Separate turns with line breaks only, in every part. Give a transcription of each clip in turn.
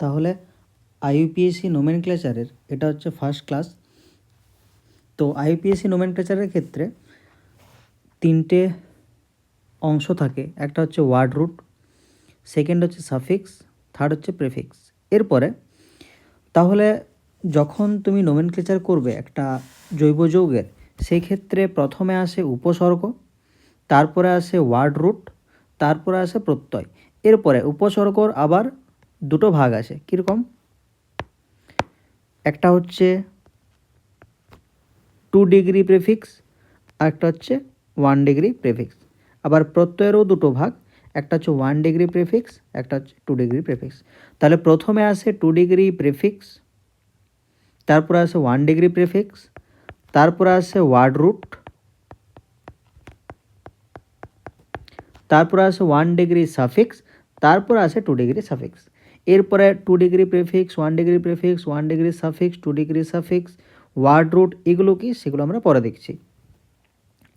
তাহলে আইইউপিএসসি নোমেনক্লেচারের এটা হচ্ছে ফার্স্ট ক্লাস। তো আইইউপিএসসি নোমেনক্লেচারের ক্ষেত্রে তিনটে অংশ থাকে, একটা হচ্ছে ওয়ার্ড রুট, সেকেন্ড হচ্ছে সাফিক্স, থার্ড হচ্ছে প্রেফিক্স। এরপরে তাহলে যখন তুমি নোমেনক্লেচার করবে একটা জৈব যৌগের, সেই ক্ষেত্রে প্রথমে আসে উপসর্গ, তারপরে আসে ওয়ার্ড রুট, তারপরে আসে প্রত্যয়। এরপরে উপসর্গর আবার দুটো ভাগ আছে। কীরকম? একটা হচ্ছে 2 ডিগ্রি প্রেফিক্স আর একটা হচ্ছে 1 ডিগ্রি প্রেফিক্স। আবার প্রত্যয়েরও দুটো ভাগ, একটা হচ্ছে 1 ডিগ্রি প্রেফিক্স, একটা হচ্ছে 2 ডিগ্রি প্রেফিক্স। তাহলে প্রথমে আসে 2 ডিগ্রি প্রেফিক্স, তারপরে আসে 1 ডিগ্রি প্রেফিক্স, তারপরে আসে ওয়ার্ড রুট, তারপরে আসে 1 ডিগ্রি সাফিক্স, তারপরে আসে 2 ডিগ্রি সাফিক্স। এরপরে 2 degree prefix, 1 degree prefix, 1 degree suffix, 2 degree suffix, word root, এগুলো কি সেগুলো আমরা পরে দেখছি।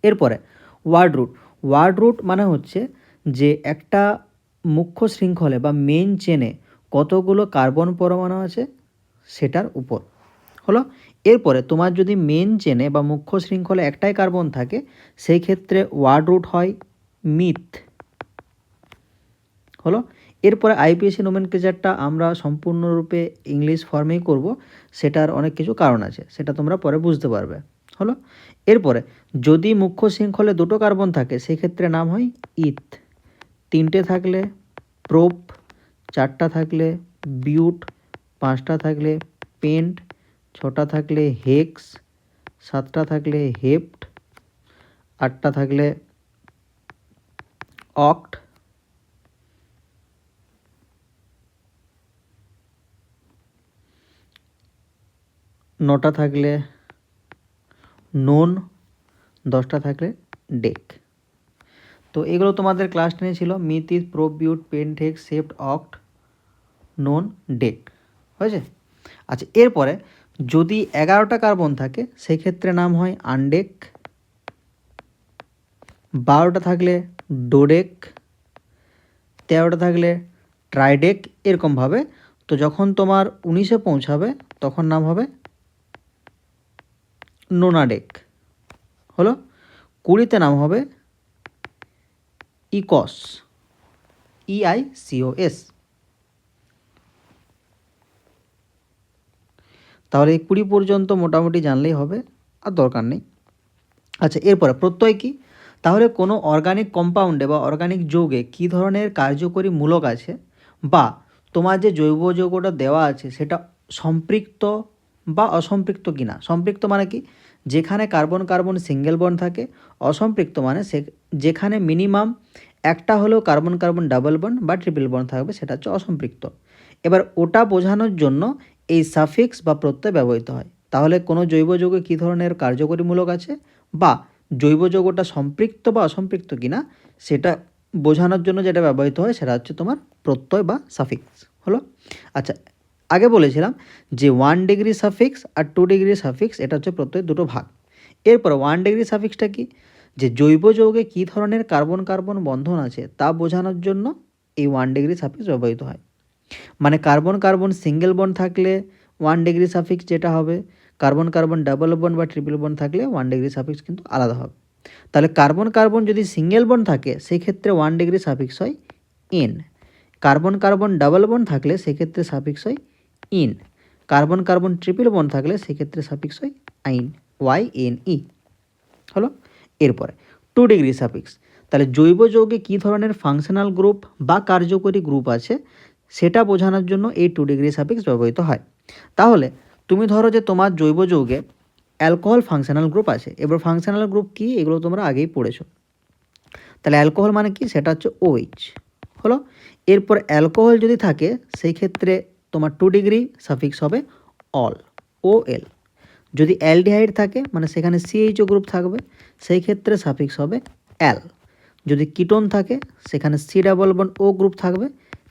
এরপরে ওয়ার্ড রুট। ওয়ার্ড রুট মানে হচ্ছে যে একটা মুখ্য শৃঙ্খলে বা মেন চেনে কতগুলো কার্বন পরমাণু আছে সেটার উপর হলো। এরপরে তোমার যদি মেন চেনে বা মুখ্য শৃঙ্খলে একটাই কার্বন থাকে, সেই ক্ষেত্রে ওয়ার্ড রুট হয় মিথ হলো। এরপরে আইপিএসসি নোমেনক্লেচারটা আমরা সম্পূর্ণরূপে ইংলিশ ফর্মেই করব, সেটার অনেক কিছু কারণ আছে, সেটা তোমরা পরে বুঝতে পারবে হলো। এরপরে যদি মুখ্য শৃঙ্খলে দুটো কার্বন থাকে, সেক্ষেত্রে নাম হয় ইথ, তিনটে থাকলে প্রোপ, চারটা থাকলে বিউট, পাঁচটা থাকলে পেন্ট, ছটা থাকলে হেক্স, সাতটা থাকলে হেপ্ট, আটটা থাকলে অক্ট, নটা থাকলে নোন, দশটা থাকলে ডেক। তো এগুলো তোমাদের ক্লাস 10 ছিল, meth eth, prop, but, pent, hex, sept, oct, non, dec হয়েছে। আচ্ছা, এরপরে যদি 11টা কার্বন থাকে, সেই ক্ষেত্রে নাম হয় আনডেক, 12টা থাকলে ডোডেক, 13টা থাকলে ট্রাইডেক, এরকমভাবে। তো যখন তোমার 19-এ পৌঁছাবে তখন নাম হবে নোনাডেক হলো। 20-তে নাম হবে ইকস, EICOS। তাহলে এই 20 পর্যন্ত মোটামুটি জানলেই হবে, আর দরকার নেই। আচ্ছা, এরপরে প্রত্যয় কি? তাহলে কোনো অর্গানিক কম্পাউন্ডে বা অর্গানিক যৌগে কী ধরনের কার্যকরী মূলক আছে, বা তোমার যে জৈব যৌগটা দেওয়া আছে সেটা সম্পৃক্ত বা অসম্পৃক্ত কিনা। সম্পৃক্ত মানে কি? যেখানে কার্বন কার্বন সিঙ্গেল বন্ড থাকে। অসম্পৃক্ত মানে যেখানে মিনিমাম একটা হলেও কার্বন কার্বন ডাবল বন্ড বা ট্রিপল বন্ড থাকবে, সেটা হচ্ছে অসম্পৃক্ত। এবার ওটা বোঝানোর জন্য এই সাফিক্স বা প্রত্যয় ব্যবহৃত হয়। তাহলে কোনো জৈব যৌগে কী ধরনের কার্যকরী মূলক আছে, বা জৈব যৌগটা সম্পৃক্ত বা অসম্পৃক্ত কিনা, সেটা বোঝানোর জন্য যেটা ব্যবহৃত হয় সেটা হচ্ছে তোমার প্রত্যয় বা সাফিক্স হলো। আচ্ছা, আগে বলেছিলাম যে 1 ডিগ্রি সাফিক্স আর 2 ডিগ্রি সাফিক্স, এটা হচ্ছে প্রত্যয় দুটো ভাগ। এরপর 1 ডিগ্রি সাফিক্সটা কি? যে জৈব যৌগে কী ধরনের কার্বন কার্বন বন্ধন আছে তা বোঝানোর জন্য এই 1 ডিগ্রি সাফিক্স ব্যবহৃত হয়। মানে কার্বন কার্বন সিঙ্গেল বন্ড থাকলে 1 ডিগ্রি সাফিক্স যেটা হবে, কার্বন কার্বন ডাবল বন্ড বা ট্রিপল বন্ড থাকলে 1 ডিগ্রি সাফিক্স কিন্তু আলাদা হবে। তাহলে কার্বন কার্বন যদি সিঙ্গেল বন্ড থাকে, সেক্ষেত্রে 1 ডিগ্রি সাফিক্স হয় N. Carbon carbon double bond থাকলে সেক্ষেত্রে সাফিক্স হয় in. Carbon carbon triple bond থাকলে সেক্ষেত্রে সাফিক্স হয় আইন, YNE হলো। এরপরে 2 ডিগ্রি সাফিক্স। তাহলে জৈব যৌগে কী ধরনের ফাংশনাল গ্রুপ বা কার্যকরী গ্রুপ আছে সেটা বোঝানোর জন্য এই 2 ডিগ্রি সাফিক্স ব্যবহৃত হয়। তাহলে তুমি ধরো যে তোমার জৈব যৌগে অ্যালকোহল ফাংশনাল গ্রুপ আছে। এবার ফাংশনাল গ্রুপ কি, এগুলো তোমরা আগেই পড়েছো। তাহলে অ্যালকোহল মানে কি, সেটা হচ্ছে OH হলো। এরপর অ্যালকোহল যদি থাকে, সেই ক্ষেত্রে তোমার 2 ডিগ্রি সাফিক্স হবে অল, OL। যদি অ্যালডিহাইড থাকে, মানে সেখানে CHO গ্রুপ থাকবে, সেই ক্ষেত্রে সাফিক্স হবে অ্যাল। যদি কিটোন থাকে, সেখানে C double bond O group থাকবে,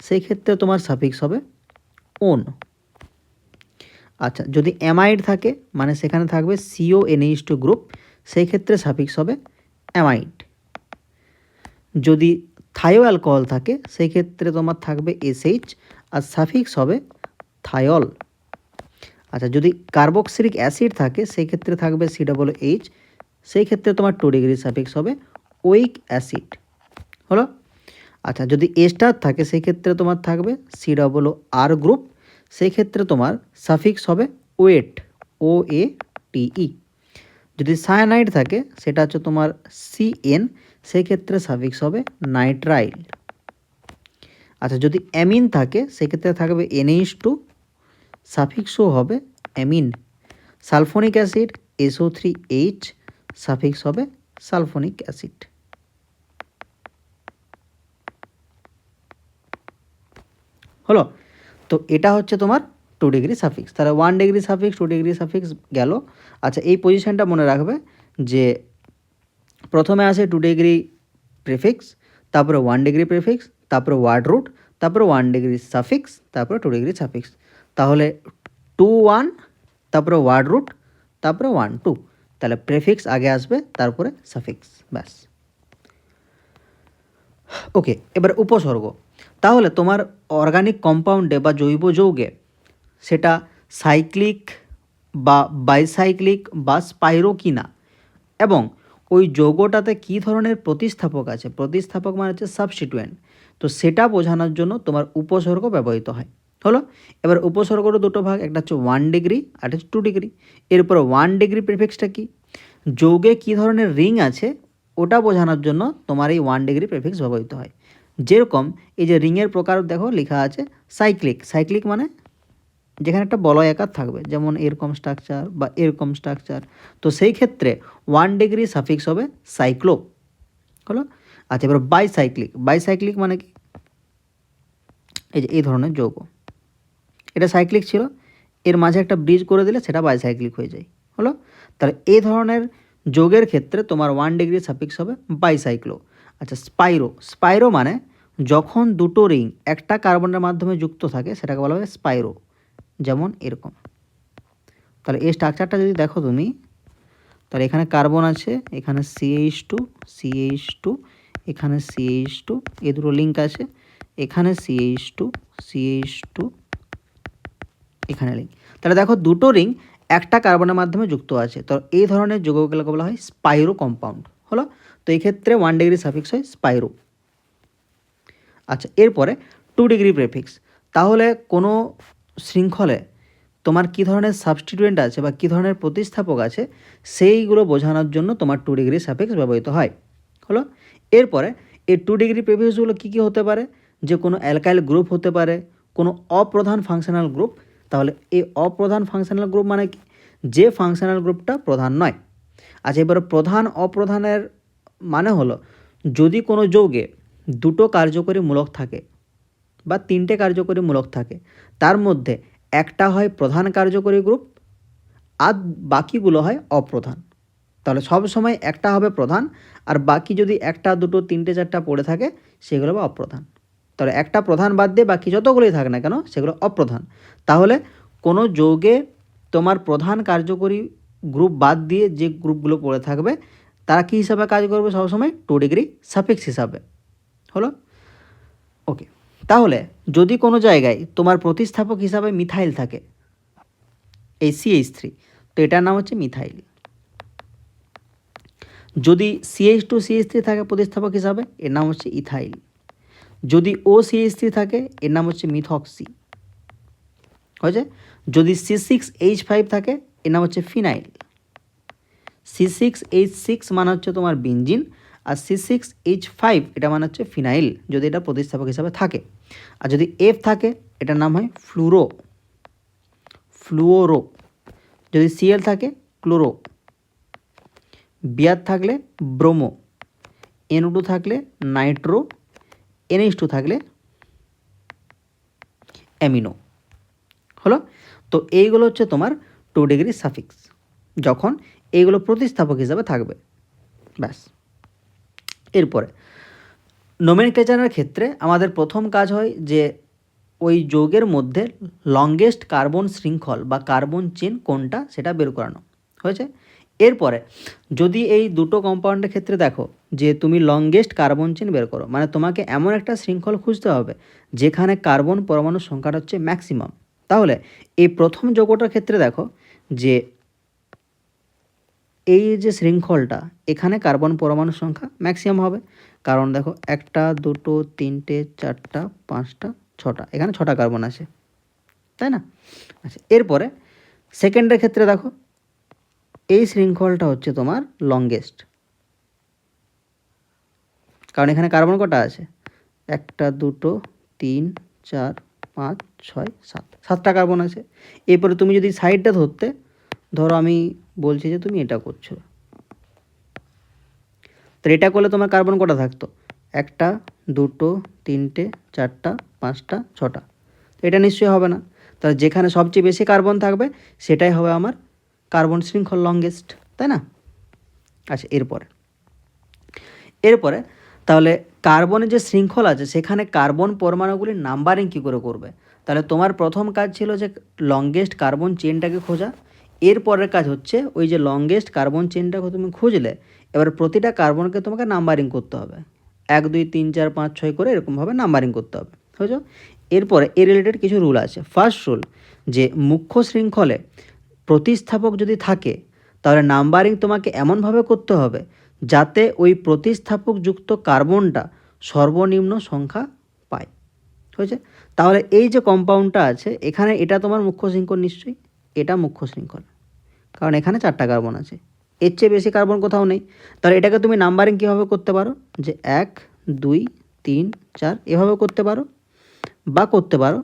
সেই ক্ষেত্রে তোমার সাফিক্স হবে ওন। আচ্ছা, যদি অ্যামাইড থাকে, মানে সেখানে থাকবে CONH2 গ্রুপ, সেই ক্ষেত্রে সাফিক্স হবে অ্যামাইড। যদি থাইও অ্যালকোহল থাকে, সেই ক্ষেত্রে তোমার থাকবে SH, আর সাফিক্স হবে থায়ল। আচ্ছা, যদি কার্বক্সিলিক অ্যাসিড থাকে সেই ক্ষেত্রে থাকবে COOH, সেই ক্ষেত্রে তোমার 2 ডিগ্রি সাফিক্স হবে ওইক অ্যাসিড। হলো। আচ্ছা, যদি এস্টার থাকে সেই ক্ষেত্রে তোমার থাকবে COR গ্রুপ, সেই ক্ষেত্রে তোমার সাফিক্স হবে ওয়েট, OATE। যদি সায়ানাইড থাকে সেটা হচ্ছে তোমার CN, সেই ক্ষেত্রে সাফিক্স হবে নাইট্রাইল। আচ্ছা, যদি অ্যামিন থাকে সেক্ষেত্রে থাকবে NH2, সাফিক্সও হবে amine. Sulphonic acid SO3H, suffix হবে সালফোনিক অ্যাসিড। হলো। তো এটা হচ্ছে তোমার 2 ডিগ্রি সাফিক্স। তাহলে 1 ডিগ্রি সাফিক্স, 2 ডিগ্রি সাফিক্স গেল। আচ্ছা, এই পজিশনটা মনে রাখবে যে প্রথমে আসে 2 ডিগ্রি প্রিফিক্স, তারপরে 1 ডিগ্রি প্রিফিক্স, তারপরে ওয়ার্ড রুট, তারপরে 1 ডিগ্রি সাফিক্স, তারপরে 2 ডিগ্রি সাফিক্স। তাহলে 2 1, তারপরে ওয়ার্ড রুট, তারপরে 1 2। তাহলে প্রিফিক্স আগে আসবে, তারপরে সাফিক্স, ব্যাস। ওকে, এবার উপসর্গ। তাহলে তোমার অর্গানিক কম্পাউন্ডে বা জৈব যৌগে সেটা সাইক্লিক বা বাইসাইক্লিক বা স্পাইরো কিনা, এবং ওই যৌগটাতে কী ধরনের প্রতিস্থাপক আছে, প্রতিস্থাপক মানে হচ্ছে সাবস্টিটুয়েন্ট, তো সেটা বোঝানোর জন্য তোমার উপসর্গ ব্যবহৃত হয়। হলো। এবার উপসর্গটা দুটো ভাগ, একটা হচ্ছে 1 ডিগ্রি আর হচ্ছে 2 ডিগ্রি। এরপর 1 ডিগ্রি প্রিফিক্সটা কি, যৌগে কী ধরনের রিং আছে ওটা বোঝানোর জন্য তোমার এই 1 ডিগ্রি প্রিফিক্স ব্যবহৃত হয়। যেরকম এই যে রিংয়ের প্রকার দেখো লেখা আছে সাইক্লিক, সাইক্লিক মানে যেখানে একটা বলয় আকার থাকবে, যেমন এরকম স্ট্রাকচার বা এরকম স্ট্রাকচার, তো সেই ক্ষেত্রে 1 ডিগ্রি সাফিক্স হবে সাইক্লো। হলো। আচ্ছা, এবার বাইসাইক্লিক, বাইসাইক্লিক মানে কি, এই যে এই ধরনের যৌগ, এটা সাইক্লিক ছিল, এর মাঝে একটা ব্রিজ করে দিলে সেটা বাইসাইক্লিক হয়ে যায়। হলো। তাহলে এই ধরনের যৌগের ক্ষেত্রে তোমার 1 ডিগ্রি সাফিক্স হবে বাইসাইক্লো। আচ্ছা, স্পাইরো, স্পাইরো মানে যখন দুটো রিং একটা কার্বনের মাধ্যমে যুক্ত থাকে সেটাকে বলা হয় স্পাইরো, যেমন এরকম। তাহলে এই স্ট্রাকচারটা যদি দেখো তুমি, তাহলে এখানে কার্বন আছে, এখানে CH2, CH2, এখানে CH2, এই দুটো লিঙ্ক আছে, এখানে CH2, CH2, এখানে লিঙ্ক। তাহলে দেখো দুটো রিং একটা কার্বনের মাধ্যমে যুক্ত আছে, তো এই ধরনের যৌগগুলোকে বলা হয় স্পাইরো কম্পাউন্ড। হলো। তো এই ক্ষেত্রে 1 ডিগ্রি সাফিক্স হয় স্পাইরো। আচ্ছা, এরপরে 2 ডিগ্রি প্রিফিক্স। তাহলে কোনো শৃঙ্খলে তোমার কী ধরনের সাবস্টিটুয়েন্ট আছে বা কী ধরনের প্রতিস্থাপক আছে সেইগুলো বোঝানোর জন্য তোমার 2 ডিগ্রি সাফিক্স ব্যবহৃত হয়। হলো। এরপরে এই 2 ডিগ্রি প্রিফিক্সগুলো কী কী হতে পারে, যে কোনো অ্যালকাইল গ্রুপ হতে পারে, কোনো অপ্রধান ফাংশনাল গ্রুপ। তাহলে এই অপ্রধান ফাংশনাল গ্রুপ মানে কি, যে ফাংশনাল গ্রুপটা প্রধান নয়। আচ্ছা, এবারে প্রধান অপ্রধানের মানে হলো যদি কোনো যৌগে দুটো কার্যকরী মূলক থাকে বা 3টে কার্যকরী মূলক থাকে, তার মধ্যে একটা হয় প্রধান কার্যকরী গ্রুপ আর বাকিগুলো হয় অপ্রধান। তাহলে সব সময় একটা হবে প্রধান, আর বাকি যদি একটা দুটো তিনটে চারটা পড়ে থাকে সেগুলো হবে অপ্রধান। তাহলে একটা প্রধান বাদ দিয়ে বাকি যতগুলোই থাকে না কেন সেগুলো অপ্রধান। তাহলে কোনো যৌগে তোমার প্রধান কার্যকরী গ্রুপ বাদ দিয়ে যে গ্রুপগুলো পড়ে থাকবে তারা কী হিসাবে কাজ করবে, সবসময় 2 ডিগ্রি সাফিক্স হিসাবে। হলো। ওকে, তাহলে যদি কোনো জায়গায় তোমার প্রতিস্থাপক হিসাবে মিথাইল থাকে, এই CH3, তো এটার নাম হচ্ছে মিথাইল। যদি CH2 CH3 থাকে প্রতিস্থাপক হিসাবে, এর নাম হচ্ছে ইথাইল। যদি OCH3 থাকে এর নাম হচ্ছে মিথক্সি, হয়েছে। যদি C6H5 থাকে এর নাম হচ্ছে ফিনাইল। C6H6 মানে হচ্ছে তোমার বেনজিন, আর C6H5 এটা মানে হচ্ছে ফিনাইল, যদি এটা প্রতিস্থাপক হিসাবে থাকে। আর যদি F থাকে এটার নাম হয় ফ্লুওরো। যদি Cl থাকে ক্লোরো, বিয়ার থাকলে ব্রোমো, NO2 থাকলে নাইট্রো, NH2 থাকলে অ্যামিনো। হলো। তো এইগুলো হচ্ছে তোমার 2 ডিগ্রি সাফিক্স, যখন এইগুলো প্রতিস্থাপক হিসাবে থাকবে, ব্যাস। এরপরে নোমেনক্লেচারের ক্ষেত্রে আমাদের প্রথম কাজ হয় যে ওই যৌগের মধ্যে লংগেস্ট কার্বন শৃঙ্খল বা কার্বন চেন কোনটা সেটা বের করানো হয়েছে। এরপরে যদি এই দুটো কম্পাউন্ডের ক্ষেত্রে দেখো যে তুমি লংগেস্ট কার্বন চেন বের করো, মানে তোমাকে এমন একটা শৃঙ্খল খুঁজতে হবে যেখানে কার্বন পরমাণুর সংখ্যাটা হচ্ছে ম্যাক্সিমাম। তাহলে এই প্রথম যৌগটার ক্ষেত্রে দেখো যে এই যে শৃঙ্খলটা, এখানে কার্বন পরমাণুর সংখ্যা ম্যাক্সিমাম হবে, কারণ দেখো 1 2 3 4 5 6টা, এখানে 6টা কার্বন আছে, তাই না? আচ্ছা, এরপরে সেকেন্ডের ক্ষেত্রে দেখো এই শৃঙ্খলটা হচ্ছে তোমার লংগেস্ট, কারণ এখানে কার্বন কটা আছে? 1 2 3 4 5 6 7, 7টা কার্বন আছে। এরপরে তুমি যদি সাইডটা ধরতে, ধরো আমি বলছি যে তুমি এটা করছো, তো এটা করলে তোমার কার্বন কটা থাকতো? 1 2 3 4 5 6টা, এটা নিশ্চয়ই হবে না। তাহলে যেখানে সবচেয়ে বেশি কার্বন থাকবে সেটাই হবে আমার কার্বন শৃঙ্খল লংগেস্ট, তাই না? আচ্ছা, এরপরে তাহলে কার্বনের যে শৃঙ্খল আছে সেখানে কার্বন পরমাণুগুলির নাম্বারিং কী করে করবে? তাহলে তোমার প্রথম কাজ ছিল যে লংগেস্ট কার্বন চেনটাকে খোঁজা। এরপরের কাজ হচ্ছে ওই যে লংগেস্ট কার্বন চেনটাকে তুমি খুঁজলে, এবার প্রতিটা কার্বনকে তোমাকে নাম্বারিং করতে হবে, 1 2 3 4 5 6 করে এরকমভাবে নাম্বারিং করতে হবে, বুঝছো? এরপরে এর রিলেটেড কিছু রুল আছে। ফার্স্ট রুল, যে মুখ্য শৃঙ্খলে প্রতিস্থাপক যদি থাকে তাহলে নাম্বারিং তোমাকে এমনভাবে করতে হবে যাতে ওই প্রতিস্থাপকযুক্ত কার্বনটা সর্বনিম্ন সংখ্যা পায়, হয়েছে? তাহলে এই যে কম্পাউন্ডটা আছে এখানে, এটা তোমার মুখ্য শৃঙ্খল নিশ্চয়ই, এটা মুখ্য শৃঙ্খল, কারণ এখানে 4টা কার্বন আছে, এর চেয়ে বেশি কার্বন কোথাও নেই। তাহলে এটাকে তুমি নাম্বারিং কীভাবে করতে পারো? যে 1 2 3 4 এভাবে করতে পারো, বা করতে পারো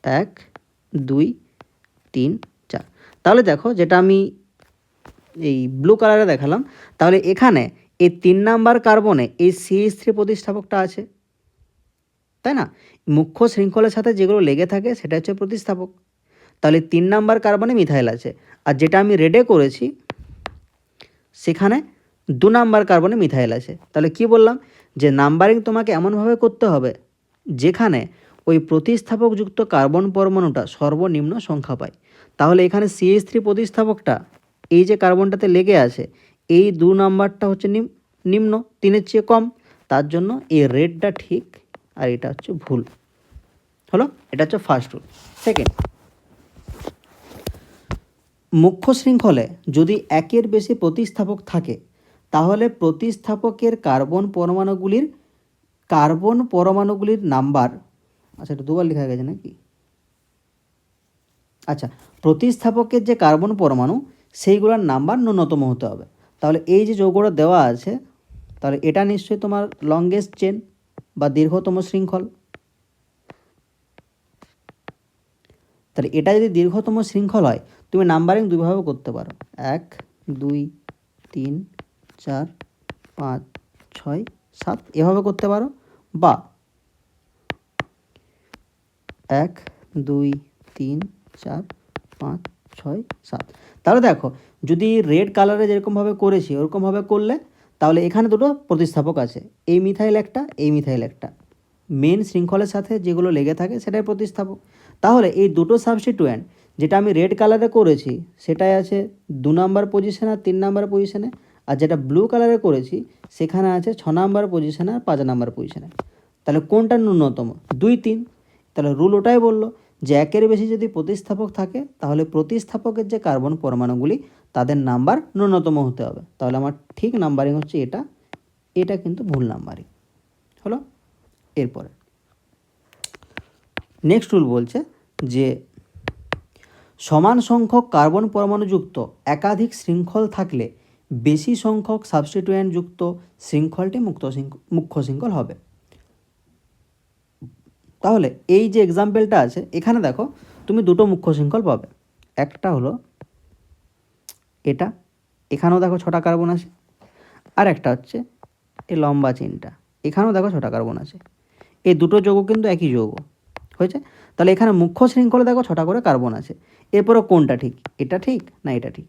1 2 3 4। তাহলে দেখো যেটা আমি এই ব্লু কালারে দেখালাম, তাহলে এখানে এই 3 নাম্বার কার্বনে এই CH3 প্রতিস্থাপকটা আছে, তাই না? মুখ্য শৃঙ্খলের সাথে যেগুলো লেগে থাকে সেটা হচ্ছে প্রতিস্থাপক। তাহলে 3 নাম্বার কার্বনে মিথাইল আছে, আর যেটা আমি রেডে করেছি সেখানে 2 নাম্বার কার্বনে মিথাইল আছে। তাহলে কি বললাম? যে নাম্বারিং তোমাকে এমনভাবে করতে হবে যেখানে ওই প্রতিস্থাপকযুক্ত কার্বন পরমাণুটা সর্বনিম্ন সংখ্যা পায়। তাহলে এখানে CH3 প্রতিস্থাপকটা এই যে কার্বনটাতে লেগে আছে, এই 2 নাম্বারটা হচ্ছে নিম্ন, 3-এর চেয়ে কম, তার জন্য এই রেডটা ঠিক আর এটা হচ্ছে ভুল হলো। এটা হচ্ছে ফার্স্ট রুল। সেকেন্ড, মুখ্য শৃঙ্খলে যদি একের বেশি প্রতিস্থাপক থাকে তাহলে প্রতিস্থাপকের কার্বন পরমাণুগুলির নাম্বার, আচ্ছা এটা দুবার লেখা গেছে নাকি? আচ্ছা, প্রতিস্থাপকের যে কার্বন পরমাণু সেইগুলোর নাম্বার ন্যূনতম হতে হবে। তাহলে এই যে যৌগটা দেওয়া আছে, তাহলে এটা নিশ্চয়ই তোমার লংগেস্ট চেন বা দীর্ঘতম শৃঙ্খল। তাহলে এটা যদি দীর্ঘতম শৃঙ্খল হয়, তুমি নাম্বারিং দুইভাবে করতে পারো, 1 2 3 4 5 6 7 এভাবে করতে পারো, বা 1 2 3 4 5 6 7। তাহলে দেখো যদি রেড কালারে যেরকমভাবে করেছি ওরকমভাবে করলে, তাহলে এখানে দুটো প্রতিস্থাপক আছে, এই মিথাইল একটা, এই মিথাইল একটা, মেন শৃঙ্খলের সাথে যেগুলো লেগে থাকে সেটাই প্রতিস্থাপক। তাহলে এই দুটো সাবস্টিটুয়েন্ট যেটা আমি রেড কালারে করেছি সেটাই আছে 2 নাম্বার পজিশনে আর 3 নাম্বার পজিশনে, আর যেটা ব্লু কালারে করেছি সেখানে আছে 6 নাম্বার পজিশনে আর 5 নাম্বার পজিশনে। তাহলে কোনটা ন্যূনতম? 2 3। তাহলে রুল ওটাই বললো যে একের বেশি যদি প্রতিস্থাপক থাকে তাহলে প্রতিস্থাপকের যে কার্বন পরমাণুগুলি তাদের নাম্বার ন্যূনতম হতে হবে। তাহলে আমার ঠিক নাম্বারিং হচ্ছে এটা, এটা কিন্তু ভুল নাম্বারিং হলো। এরপরে নেক্সট রুল বলছে যে সমান সংখ্যক কার্বন পরমাণুযুক্ত একাধিক শৃঙ্খল থাকলে বেশি সংখ্যক সাবস্টিটুয়েন্ট যুক্ত শৃঙ্খলটি মুখ্য শৃঙ্খল হবে। তাহলে এই যে এক্সাম্পলটা আছে এখানে দেখো তুমি দুটো মুখ্য শৃঙ্খল পাবে, একটা হলো এটা, এখানেও দেখো 6টা কার্বন আছে, আর একটা হচ্ছে এই লম্বা চেনটা, এখানেও দেখো 6টা কার্বন আছে। এই দুটো যৌগ কিন্তু একই যৌগ, হয়েছে? তাহলে এখানে মুখ্য শৃঙ্খলে দেখো 6টা করে কার্বন আছে। এরপরও কোনটা ঠিক? এটা ঠিক না এটা ঠিক?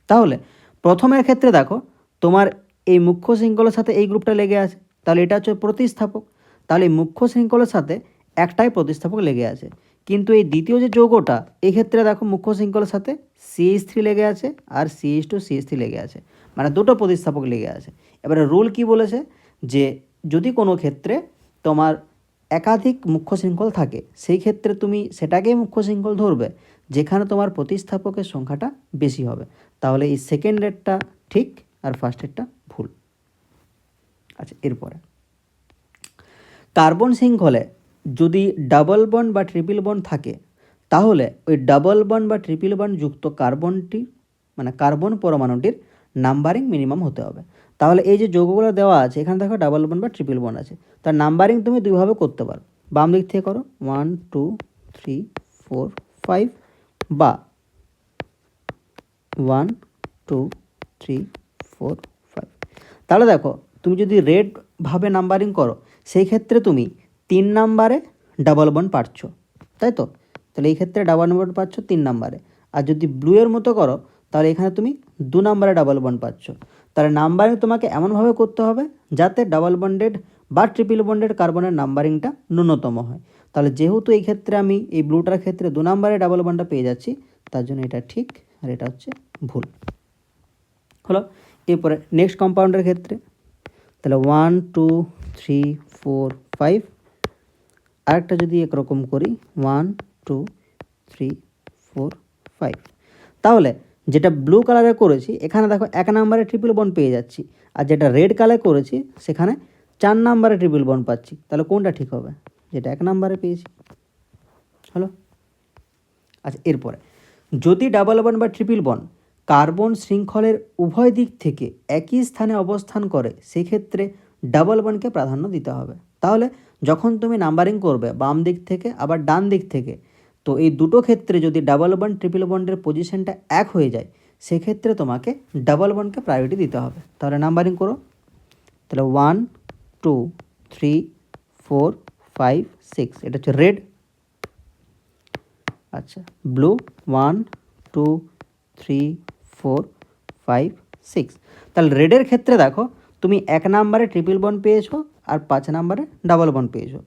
তাহলে প্রথমের ক্ষেত্রে দেখো তোমার এই মুখ্য শৃঙ্খলের সাথে এই গ্রুপটা লেগে আছে, তাহলে এটা হচ্ছে প্রতিস্থাপক। তাহলে এই মুখ্য শৃঙ্খলের সাথে একটাই প্রতিস্থাপক লেগে আছে। কিন্তু এই দ্বিতীয় যে যৌগটা, এই ক্ষেত্রে দেখো মুখ্য শৃঙ্খলের সাথে CH3 লেগে আছে আর CH2 CH3 লেগে আছে, মানে দুটো প্রতিস্থাপক লেগে আছে। এবারে রুল কি বলেছে যে যদি কোনো ক্ষেত্রে তোমার একাধিক মুখ্য শৃঙ্খল থাকে, সেই ক্ষেত্রে তুমি সেটাকেই মুখ্য শৃঙ্খল ধরবে যেখানে তোমার প্রতিস্থাপকের সংখ্যাটা বেশি হবে। তাহলে এই সেকেন্ডেরটা ঠিক আর ফার্স্টেরটা ভুল। আচ্ছা, এরপরে কার্বন শৃঙ্খলে যদি ডাবল বন্ড বা ট্রিপল বন্ড থাকে, তাহলে ওই ডাবল বন্ড বা ট্রিপল বন্ড যুক্ত কার্বনটি মানে কার্বন পরমাণুটির নাম্বারিং মিনিমাম হতে হবে। তাহলে এই যে যৌগগুলো দেওয়া আছে এখানে দেখো ডাবল বন্ড বা ট্রিপল বন্ড আছে, তার নাম্বারিং তুমি দুইভাবে করতে পারো। বাম দিক থেকে করো 1 2 3 4 5 বা 1 2 3 4 5। তাহলে দেখো তুমি যদি রেডভাবে নাম্বারিং করো সেই ক্ষেত্রে তুমি 3 নাম্বারে ডাবল বন্ড পাচ্ছ, তাই তো? তাহলে এই ক্ষেত্রে ডাবল বন্ড পাচ্ছ 3 নাম্বারে। আর যদি ব্লুয়ের মতো করো তাহলে এখানে তুমি 2 নাম্বারে ডাবল বন্ড পাচ্ছ। তাহলে নাম্বারিং তোমাকে এমনভাবে করতে হবে যাতে ডাবল বন্ডেড বা ট্রিপল বন্ডেড কার্বনের নাম্বারিংটা ন্যূনতম হয়। তাহলে যেহেতু এই ক্ষেত্রে আমি এই ব্লুটার ক্ষেত্রে 2 নাম্বারে ডাবল বন্ডটা পেয়ে যাচ্ছি, তার জন্য এটা ঠিক আর এটা হচ্ছে ভুল হলো। এরপরে নেক্সট কম্পাউন্ডের ক্ষেত্রে তাহলে 1 2 3 4 5, আরেকটা যদি একরকম করি 1 2 3 4 5, তাহলে যেটা ব্লু কালারে করেছি এখানে দেখো 1 নাম্বারে ট্রিপল বন্ড পেয়ে যাচ্ছি, আর যেটা রেড কালার করেছি সেখানে 4 নাম্বারে ট্রিপল বন্ড পাচ্ছি। তাহলে কোনটা ঠিক হবে? যেটা 1 নাম্বারে পেয়েছি হলো। আচ্ছা, এরপরে যদি ডাবল বন্ড বা ট্রিপল বন্ড কার্বন শৃঙ্খলের উভয় দিক থেকে একই স্থানে অবস্থান করে সেক্ষেত্রে ডাবল বন্ডকে প্রাধান্য দিতে হবে। তাহলে যখন তুমি নাম্বারিং করবে বাম দিক থেকে আবার ডান দিক থেকে, তো এই দুটো ক্ষেত্রে যদি ডাবল বন্ড ট্রিপল বন্ডের পজিশনটা এক হয়ে যায় সেক্ষেত্রে তোমাকে ডাবল বন্ডকে প্রায়োরিটি দিতে হবে। তাহলে নাম্বারিং করো, তাহলে 1 2 3 4 5 6, এটা হচ্ছে রেড। আচ্ছা, ব্লু 1 2 3 4 5 6। তাহলে রেডের ক্ষেত্রে দেখো তুমি 1 নাম্বারে ট্রিপল বন্ড পেয়েছো আর 5 নাম্বারে ডাবল বন্ড পেয়েছো।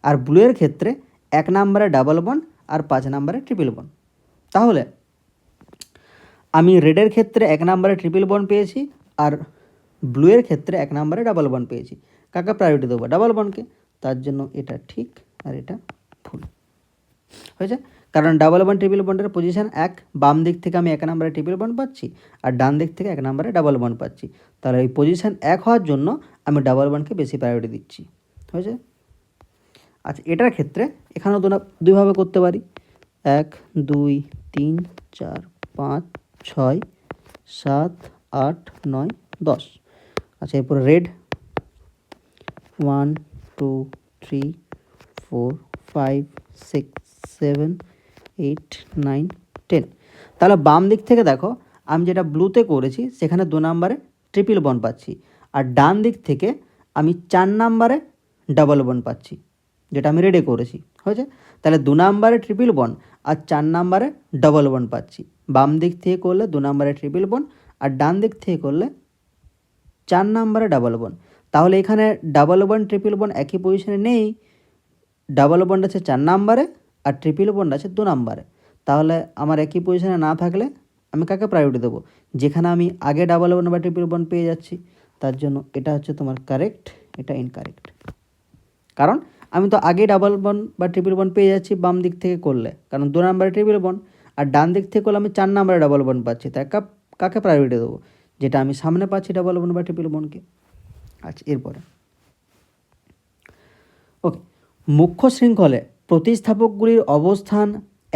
আর ব্লুয়ের ক্ষেত্রে 1 নাম্বারে ডাবল বন্ড আর 5 নাম্বারে ট্রিপল বন্ড। তাহলে আমি রেডের ক্ষেত্রে 1 নাম্বারে ট্রিপল বন্ড পেয়েছি আর ব্লুয়ের ক্ষেত্রে 1 নাম্বারে ডাবল বন্ড পেয়েছি, কাকে প্রায়োরিটি দেবো? ডাবল বন্ডকে। তার জন্য এটা ঠিক আর এটা ভুল হয়েছে, কারণ ডাবল বন্ড ট্রিপল বন্ডের পজিশন এক। বাম দিক থেকে আমি 1 নাম্বারে ট্রিপল বন্ড পাচ্ছি আর ডান দিক থেকে 1 নাম্বারে ডাবল বন্ড পাচ্ছি। তাহলে এই পজিশন এক হওয়ার জন্য আমি ডাবল বন্ডকে বেশি প্রায়োরিটি দিচ্ছি হয়েছে। আচ্ছা, এটার ক্ষেত্রে এখানেও দুইভাবে করতে পারি, 1 2 3 4 5 6 7 8 9 10। আচ্ছা, এরপরে রেড 1 2 3 4 5 6 7 8 9 10। তাহলে বাম দিক থেকে দেখো আমি যেটা ব্লুতে করেছি সেখানে 2 নাম্বারে ট্রিপল বন্ড পাচ্ছি, আর ডান দিক থেকে আমি 4 নাম্বারে ডাবল বন্ড পাচ্ছি যেটা আমি রেডে করেছি হয়েছে। তাহলে 2 নাম্বারে ট্রিপল বন্ড আর 4 নাম্বারে ডাবল বন্ড পাচ্ছি। বাম দিক থেকে করলে 2 নাম্বারে ট্রিপল বন্ড আর ডান দিক থেকে করলে 4 নাম্বারে ডাবল বন্ড। তাহলে এখানে ডাবল বন্ড ট্রিপল বন্ড একই পজিশনে নেই, ডাবল বন্ড আছে 4 নাম্বারে আর ট্রিপল বন্ড আছে 2 নাম্বারে। তাহলে আমার একই পজিশনে না থাকলে আমি কাকে প্রায়োরিটি দেবো? যেখানে আমি আগে ডাবল বন্ড বা ট্রিপল বন্ড পেয়ে যাচ্ছি। তার জন্য এটা হচ্ছে তোমার কারেক্ট, এটা ইনকারেক্ট। কারণ আমি তো আগে ডাবল বন্ড বা ট্রিপল বন্ড পেয়ে যাচ্ছি বাম দিক থেকে করলে, কারণ 2 নাম্বারে ট্রিপল বন্ড, আর ডান দিক থেকে করলে আমি 4 নাম্বারে ডাবল বন্ড পাচ্ছি। তাই কাকে প্রায়োরিটি দেবো? যেটা আমি সামনে পাচ্ছি ডাবল বন্ড বা ট্রিপল বন্ডকে। আচ্ছা, এরপরে ওকে, মুখ্য শৃঙ্খলে প্রতিস্থাপকগুলির অবস্থান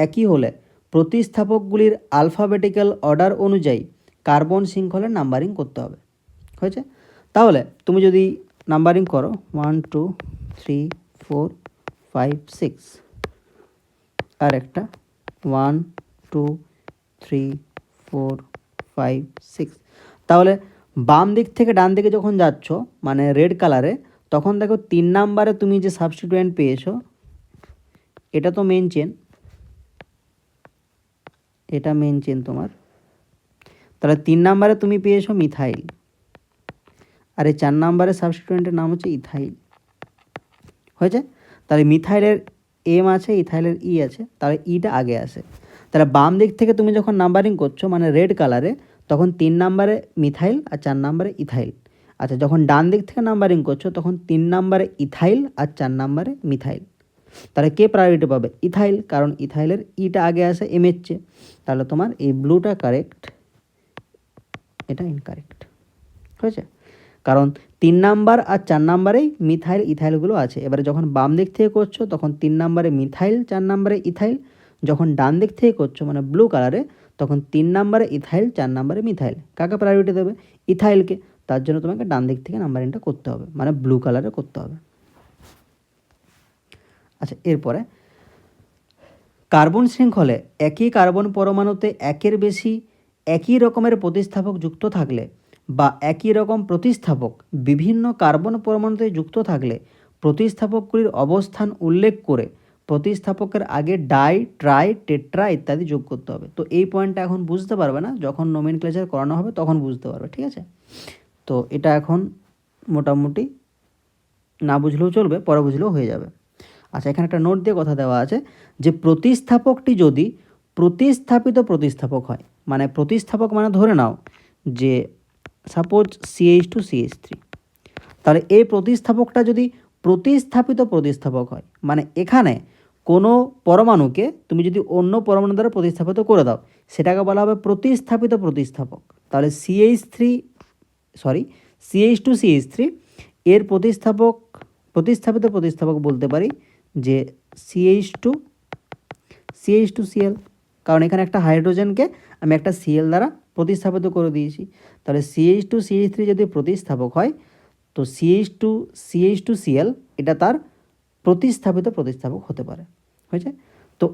একই হলে প্রতিস্থাপকগুলির আলফাবেটিক্যাল অর্ডার অনুযায়ী কার্বন শৃঙ্খলের নাম্বারিং করতে হবে হয়েছে। তাহলে তুমি যদি নাম্বারিং করো 1 2 3 4 5 6, আর একটা 1 2 3 4 5 6, তাহলে বাম দিক থেকে ডান দিকে যখন যাচ্ছ মানে রেড কালারে, তখন দেখো 3 নাম্বারে তুমি যে সাবস্টিটিউয়েন্ট পেয়েছো এটা তো মেন চেন, এটা মেন চেন তোমার। তাহলে 3 নাম্বারে তুমি পেয়েছো মিথাইল, আর এই 4 নাম্বারের সাবস্টিটিউয়েন্টের নাম হচ্ছে ইথাইল হয়েছে। তাহলে মিথাইলের এম আছে, ইথাইলের ই আছে, তাহলে ইটা আগে আসে। তাহলে বাম দিক থেকে তুমি যখন নাম্বারিং করছো মানে রেড কালারে, তখন 3 নাম্বারে মিথাইল আর 4 নাম্বারে ইথাইল, আচ্ছা, যখন ডান দিক থেকে নাম্বারিং করছো তখন 3 নম্বরে ইথাইল আর 4 নম্বরে মিথাইল। তাহলে কে প্রায়োরিটি পাবে? ইথাইল, কারণ ইথাইলের ইটা আগে আসে এম এর চেয়ে। তাহলে তোমার এই ব্লুটা কারেক্ট, এটা ইনকারেক্ট হয়েছে, কারণ 3 নাম্বার আর 4 নাম্বারেই মিথাইল ইথাইলগুলো আছে। এবারে যখন বাম দিক থেকে করছো তখন 3 নাম্বারে মিথাইল, 4 নাম্বারে ইথাইল। যখন ডান দিক থেকে করছো মানে ব্লু কালারে, তখন 3 নাম্বারে ইথাইল, 4 নাম্বারে মিথাইল। কাকে প্রায়োরিটি দেবে? ইথাইলকে। তার জন্য তোমাকে ডান দিক থেকে নাম্বারিংটা করতে হবে, মানে ব্লু কালারে করতে হবে। আচ্ছা, এরপরে কার্বন শৃঙ্খলে একই কার্বন পরমাণুতে একের বেশি একই রকমের প্রতিস্থাপক যুক্ত থাকলে বা একই রকম প্রতিস্থাপক বিভিন্ন কার্বন পরমাণুতে যুক্ত থাকলে প্রতিস্থাপকগুলির অবস্থান উল্লেখ করে প্রতিস্থাপকের আগে ডাই, ট্রাই, টেট্রা ইত্যাদি যোগ করতে হবে। তো এই পয়েন্টটা এখন বুঝতে পারবে না, যখন নোমেনক্লেচার করানো হবে তখন বুঝতে পারবে, ঠিক আছে? তো এটা এখন মোটামুটি না বুঝলেও চলবে, পরে বুঝলেও হয়ে যাবে। আচ্ছা, এখানে একটা নোট দিয়ে কথা দেওয়া আছে যে প্রতিস্থাপকটি যদি প্রতিস্থাপিত প্রতিস্থাপক হয়, মানে প্রতিস্থাপক মানে ধরে নাও যে সাপোজ CH2CH3, তাহলে এই প্রতিস্থাপকটা যদি প্রতিস্থাপিত প্রতিস্থাপক হয়, মানে এখানে কোনো পরমাণুকে তুমি যদি অন্য পরমাণু দ্বারা প্রতিস্থাপিত করে দাও, সেটাকে বলা হবে প্রতিস্থাপিত প্রতিস্থাপক। তাহলে CH2CH3 এর প্রতিস্থাপিত প্রতিস্থাপক বলতে পারি যে CH2Cl, কারণ এখানে একটা হাইড্রোজেনকে আমি একটা Cl দ্বারা প্রতিস্থাপিত করে দিয়েছি। তাহলে CH2CH3 যদি প্রতিস্থাপক হয়, তো CH2Cl এটা তার প্রতিস্থাপিত প্রতিস্থাপক হতে পারে, হয়েছে? তো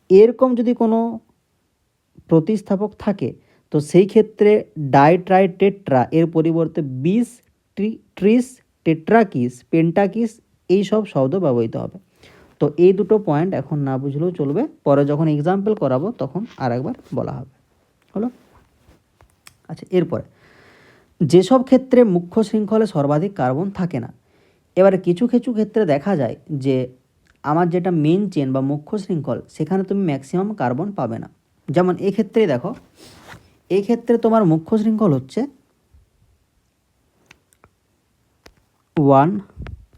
এরকম যদি কোনো প্রতিস্থাপক থাকে, তো সেই ক্ষেত্রে ডাই, ট্রাই, টেট্রা এর পরিবর্তে 20, ট্রিস, টেট্রাকিস, পেন্টাকিস এই সব শব্দ ব্যবহৃত হবে। তো এই দুটো পয়েন্ট এখন না বুঝলেও চলবে, পরে যখন এক্সাম্পল করাবো তখন আর একবার বলা হবে, হলো? আচ্ছা, এরপরে যেসব ক্ষেত্রে মুখ্য শৃঙ্খলে সর্বাধিক কার্বন থাকে না। এবারে কিছু কিছু ক্ষেত্রে দেখা যায় যে আমার যেটা মেন চেন বা মুখ্য শৃঙ্খল, সেখানে তুমি ম্যাক্সিমাম কার্বন পাবে না। যেমন এই ক্ষেত্রেই দেখো, এই ক্ষেত্রে তোমার মুখ্য শৃঙ্খল হচ্ছে 1,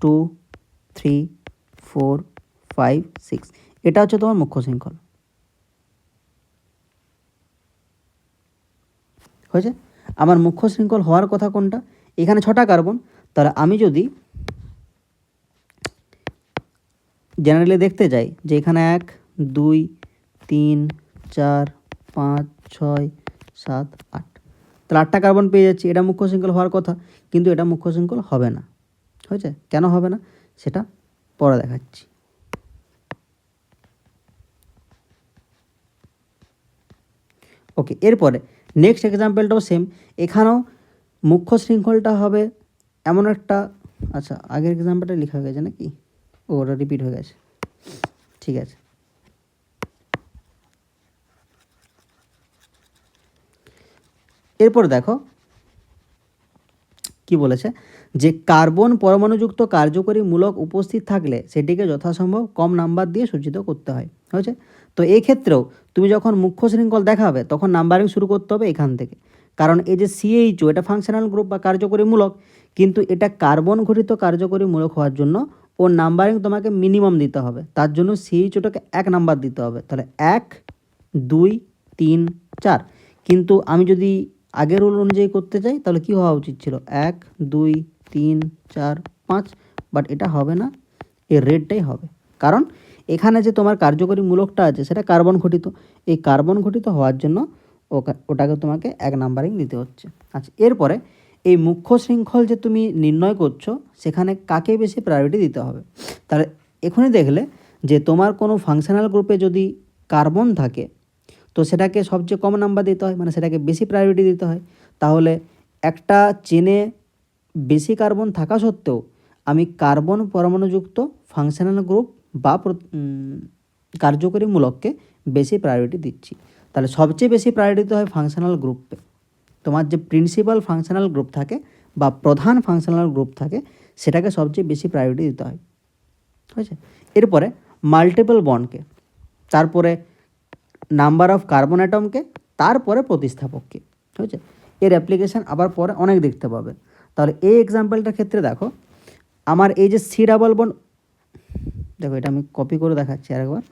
2, 3, 4, 5, 6, এটা হচ্ছে তোমার মুখ্য শৃঙ্খল, হয়েছে? আমার মুখ্য শৃঙ্খল হওয়ার কথা কোনটা? এখানে 6টা কার্বন। তাহলে আমি যদি জেনারেলি দেখতে যাই যে এখানে 1, 2, 3, 4, 5, 6, 7, 8, তাহলে 8টা কার্বন পেয়ে যাচ্ছি। এটা মুখ্য শৃঙ্খল হওয়ার কথা, কিন্তু এটা মুখ্য শৃঙ্খল হবে না, হয়েছে? কেন হবে না সেটা পরে দেখাচ্ছি। ওকে, এরপরে নেক্সট এক্সাম্পলটাও সেম। এখানেও মুখ্য শৃঙ্খলটা হবে এমন একটা, আচ্ছা আগের এক্সাম্পলটা লেখা হয়ে গেছে নাকি? ওটা রিপিট হয়ে গেছে, ঠিক আছে। এরপর দেখো কি বলেছে, যে কার্বন পরমাণুযুক্ত কার্যকরী মূলক উপস্থিত থাকলে সেটিকে যথাসম্ভব কম নাম্বার দিয়ে সূচিত করতে হয়, হয়েছে? তো এই ক্ষেত্রেও তুমি যখন মুখ্য শৃঙ্খল দেখাবে তখন নাম্বারিং শুরু করতে হবে এখান থেকে, কারণ এই যে CH2 এটা ফাংশনাল গ্রুপ বা কার্যকরী মূলক, কিন্তু এটা কার্বন ঘটিত কার্যকরী মূলক হওয়ার জন্য ওর নাম্বারিং তোমাকে মিনিমাম দিতে হবে। তার জন্য CH2টাকে 1 নাম্বার দিতে হবে। তাহলে 1, 2, 3, 4। কিন্তু আমি যদি আগের রুল অনুযায়ী করতে চাই তাহলে কি হওয়া উচিত ছিল? 1, 2, 3, 4, 5, বাট এটা হবে না, এই রেডটাই হবে, কারণ এখানে যে তোমার কার্যকরী মূলকটা আছে সেটা কার্বন ঘটিত। এই কার্বন ঘটিত হওয়ার জন্য ওটাকে তোমাকে 1 নাম্বারিং দিতে হচ্ছে। আচ্ছা, এরপরে এই মুখ্য শৃঙ্খল যে তুমি নির্ণয় করছো সেখানে কাকে বেশি প্রায়োরিটি দিতে হবে। তাহলে এখনই দেখলে যে তোমার কোনো ফাংশনাল গ্রুপে যদি কার্বন থাকে তো সেটাকে সবচেয়ে কম নাম্বার দিতে হয়, মানে সেটাকে বেশি প্রায়োরিটি দিতে হয়। তাহলে একটা চেনে বেশি কার্বন থাকা সত্ত্বেও আমি কার্বন পরমাণুযুক্ত ফাংশনাল গ্রুপ বা কার্যকরী মূলককে বেশি প্রায়োরিটি দিচ্ছি। তাহলে সবচেয়ে বেশি প্রায়োরিটি দিতে হয় ফাংশনাল গ্রুপে। তোমার যে প্রিন্সিপাল ফাংশনাল গ্রুপ থাকে বা প্রধান ফাংশনাল গ্রুপ থাকে সেটাকে সবচেয়ে বেশি প্রায়োরিটি দিতে হয়, হয়েছে? এরপরে মাল্টিপল বন্ডকে, তারপরে নাম্বার অফ কার্বন অ্যাটমকে, তারপরে প্রতিস্থাপককে, হয়েছে? এর অ্যাপ্লিকেশান আবার পরে অনেক দেখতে পাবে। তাহলে এই এক্সাম্পলটার ক্ষেত্রে দেখো আমার এই যে সি ডাবল বন্ড, দেখো এটা আমি কপি করে দেখাচ্ছি আরেকবার।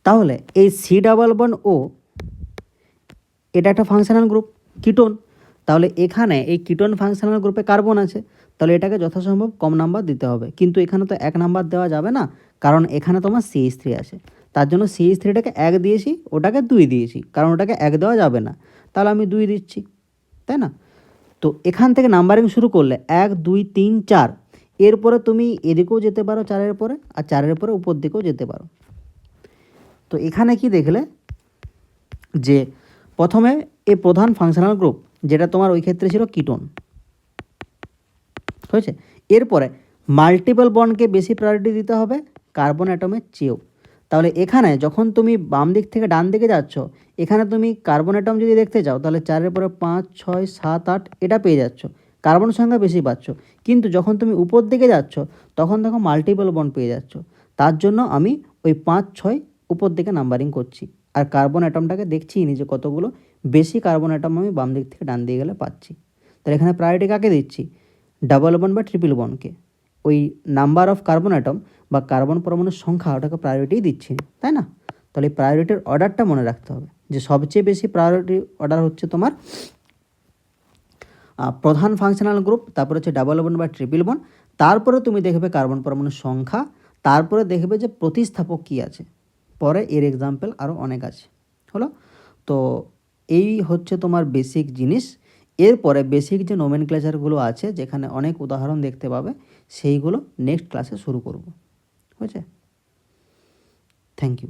তাহলে এই সি ডাবল বন্ড ও এটা একটা ফাংশনাল গ্রুপ কিটোন। তাহলে এখানে এই কিটোন ফাংশনাল গ্রুপে কার্বন আছে, তাহলে এটাকে যথাসম্ভব কম নাম্বার দিতে হবে। কিন্তু এখানে তো 1 নাম্বার দেওয়া যাবে না, কারণ এখানে তোমার CH3 আছে। তার জন্য CH3টাকে 1 দিয়েছি, ওটাকে 2 দিয়েছি, কারণ ওটাকে 1 দেওয়া যাবে না। তাহলে আমি 2 দিচ্ছি, তাই না? তো এখান থেকে নাম্বারিং শুরু করলে 1 2 3 4, এরপরে তুমি এদিকেও যেতে পারো 4-এর পরে, আর 4-এর পরে উপর দিকেও যেতে পারো। তো এখানে কি দেখলে যে প্রথমে এই প্রধান ফাংশনাল গ্রুপ, যেটা তোমার ওই ক্ষেত্রে ছিল কিটোন, হয়েছে। এরপরে মাল্টিপল বন্ডকে বেশি প্রায়োরিটি দিতে হবে কার্বন অ্যাটমের চেয়েও। তাহলে এখানে যখন তুমি বাম দিক থেকে ডান দিকে যাচ্ছ, এখানে তুমি কার্বন অ্যাটম যদি দেখতে যাও, তাহলে 4-এর পরে 5 6 7 8 এটা পেয়ে যাচ্ছ, কার্বন সংখ্যা বেশি পাচ্ছ। কিন্তু যখন তুমি উপর দিকে যাচ্ছ, তখন দেখো মাল্টিপল বন্ড পেয়ে যাচ্ছ। তার জন্য আমি ওই 5 6 উপর দিকে নাম্বারিং করছি, আর কার্বন অ্যাটমটাকে দেখছি নি যে কতগুলো বেশি কার্বন অ্যাটম আমি বাম দিক থেকে ডান দিকে গেলে পাচ্ছি। তাহলে এখানে প্রায়োরিটি কাকে দিচ্ছি? ডাবল বন্ড বা ট্রিপল বন্ডকে। ওই নাম্বার অফ কার্বন অ্যাটম বা কার্বন পরমাণুর সংখ্যা, ওটাকে প্রায়োরিটি দিচ্ছি, তাই না? তাহলে প্রায়োরিটির অর্ডারটা মনে রাখতে হবে, যে সবচেয়ে বেশি প্রায়োরিটি অর্ডার হচ্ছে তোমার প্রধান ফাংশনাল গ্রুপ, তারপরে হচ্ছে ডাবল বন্ড বা ট্রিপল বন্ড, তারপরে তুমি দেখবে কার্বন পরমাণুর সংখ্যা, তারপরে দেখবে যে প্রতিস্থাপক কী আছে, পরে এর এক্সাম্পল আরও অনেক আছে। হলো? তো এই হচ্ছে তোমার বেসিক জিনিস। এরপরে বেসিক যে নোমেনক্লেচারগুলো আছে, যেখানে অনেক উদাহরণ দেখতে পাবে, সেইগুলো নেক্সট ক্লাসে শুরু করব। হয়েছে? Thank you.